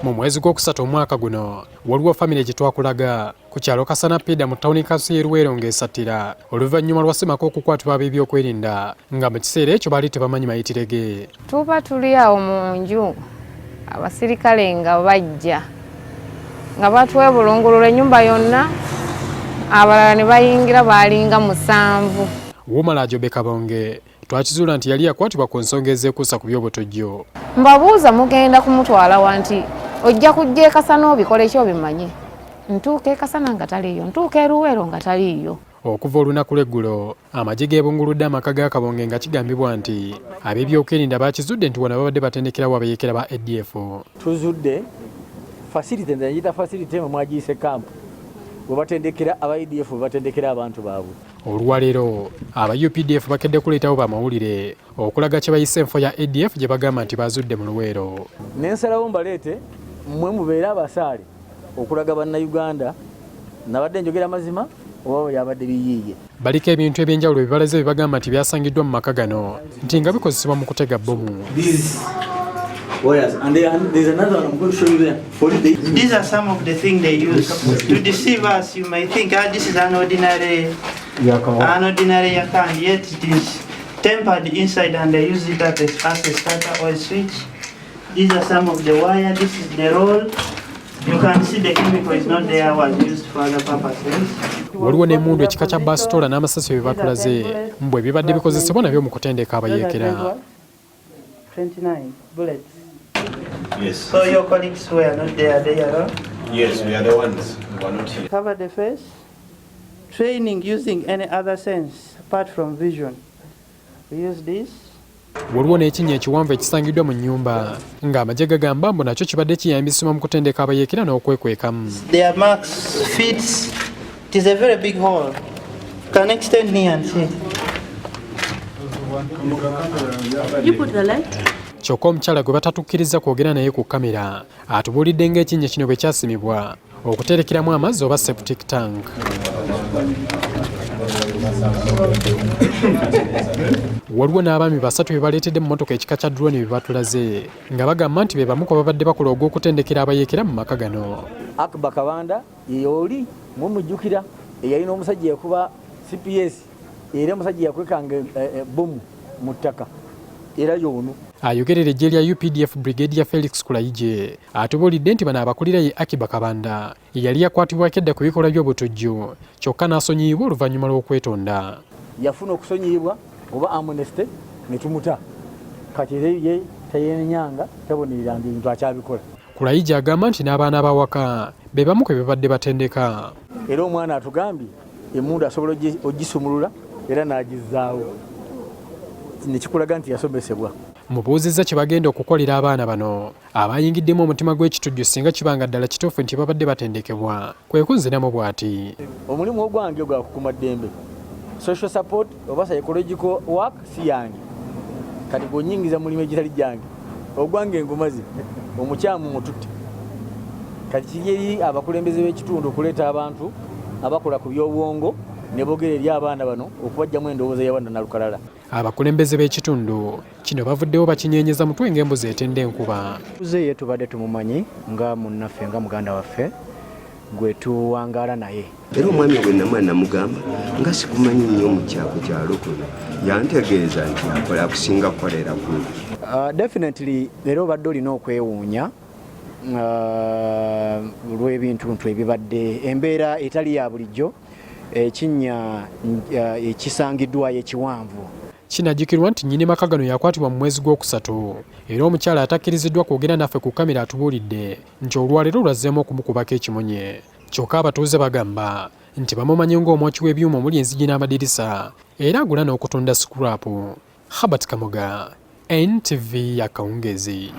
Mu mwezi gw'okusatu omwaka guno waliwo famire gye twakulaga ku kyalo Kasana Piida mu ttawuni kanso y'e Luwero ng'esattira oluvannyuma lwa Semaka okukwatibwa ab'ebyokwerinda nga mu kiseera ekyo baali tebamanyi mayitire ge. Tuba tuli awo mu nju abaserikale nga bajja nga batwebulungulula ennyumba yonna abalala ne bayingira baalinga 7. Umar Kabonge twakizuula nti yali yakwatibwa ku nsonga ez'ekuusa ku by'obutujju. Mbabuuza mugenda kumutwala wanti ojja kujja e Kasana obikole ki obimanye. Ntuuka e Kasana nga taliiyo, ntuuka e Luwero nga taliiyo. Okuva olunaku lw'eggulo Amagye geebunguludde amaka ga Kabonge nga kigambibwa nti ab'ebyokwerinda bakizudde nti wano babadde batendekerawo abayekera ba ADF. Tuzudde facility nzayita facility mwagiyise camp we batendekera aba ADF batendekera abantu baabwe. Olwaleero aba UPDF bakedde kuleetawo bamawulire okulaga kye bayise enfo ya ADF gye bagamba nti bazudde mu Luwero. Nensalawo mbaleete mmwe mubeere abasaale okulaga bannayuganda nabadde njogera mazima oba yabadde biyiiye. Baliko ebintu ebyenjawulo bibalaze bye bagamba nti byasangiddwa mu maka gano nti nga bikozesebwa mu kutega bbomu. And there's another one I'm going to show you there. These are some of the things they use to deceive us. You might think this is an ordinary yakan, yet it is tempered inside and they use it as a starter or a switch. These are some of the wire. This is the roll. You can see the chemical is not there, was used for other purposes. Waliwo n'emmundu ekika kya basitola n'amasasi bye batulaze mbwe bibadde bikozesebwa nabyo mu kutendeka abayekera. 29 bullets. Yes. So your colleagues were not there, they are? Yes, we are the ones who are not here. Cover the face. Training using any other sense apart from vision. We use this. Waliwo n'ekinnya ekiwanvu ekisangiddwa mu nnyumba ng'amagye gagamba mbu nakyo kibadde kiyambisibwa mu kutendeka abayekera n'okwekwekamu. Their marks, feet. It is a very big hole. Can extend here and see. You put the light? Kyokka omukyala gwe batatukkiriza kwogera naye ku kamera atubuulidde ng'ekinnya kino bwe kyasimibwa okuterekeramu amazzi oba septic tank. Waliwo n'abaami 3 be baleetedde mu mmotoka ekika kya drone bye batulaze nga bagamba nti be bamu ku babadde bakola ogw'okutendekera abayekera mu maka gano. Akba Kabanda yeoli mumujjukira eyalina omusajja yakuba CPS era omusajja yakwekanga bbomu mu ttaka era yono. Ayogerera eggye lya UPDF Brigadier Felix Kulaigye atubuulidde nti bano abakulira ye Akiba Kabanda yali yakwatibwako edda ku bikolwa by'obutujju kyokka n'asonyiyibwa oluvannyuma lw'okwetonda. Yafuna okusonyiyibwa oba amnesty ne tumuta kati ye tayenyanga tabonereranga ebintu akyabikola. Kulaigye agamba nti n'abaana abawaka be bamu kwe babadde batendeka. Era omwana atugambye emmundu asobola ogisumulula era n'agizaawo nekikulaga nti yasomesebwa. Mubuuzizza kye bagenda okukolera abaana bano abayingiddemu omutima gw'ekitujju singa kibanga ddala kituufu nti babadde batendekebwa kwe kunziramu bw'ati. Omulimu ogwange gwa kukuuma ddembe. Social support oba psychological work si yange. Kati gonyingiza mulimu egitali gyange. Ogwange ngumazi omukyamu mututte. Kati kigeri abakulembeze b'ekitundu okuleeta abantu abakola ku by'obwongo ne boogera eri abaana bano okubajjamu endowooza y'abaana na lukalala. Abakulembeze b'ekitundu kino bavuddewo bakinyeenyeza mutwe ng'embuzi etenda enkuba. Ye tubadde tumumanyi nga munnaffe nga muganda waffe gwe tuwangaala naye. Era omwami gwe namwe namugamba nga sikumanyi nnyo mu kyalo kuno yantegeeza nti akola kusinga kukolera kuno. Definitely leero obadde olina okwewuunya lw'ebintu ebibadde embeera etali ya bulijjo ekinnya ekisangiddwayo ekiwanvu. Kinajjukirwa nti nnyini maka gano yakwatibwa mu mwezi gw'okusatu era omukyala atakkiriziddwa kwogera naffe ku kamera atubuulidde nti olwaleero lwazzeemu okumukubako ekimunye. Kyokka abatuuze bagamba nti bamumanyi ng'omwoki w'ebyuma omuli enzigi n'amadirisa era agula n'okutunda scrap. Habat Kamoga, NTV Akawungeezi.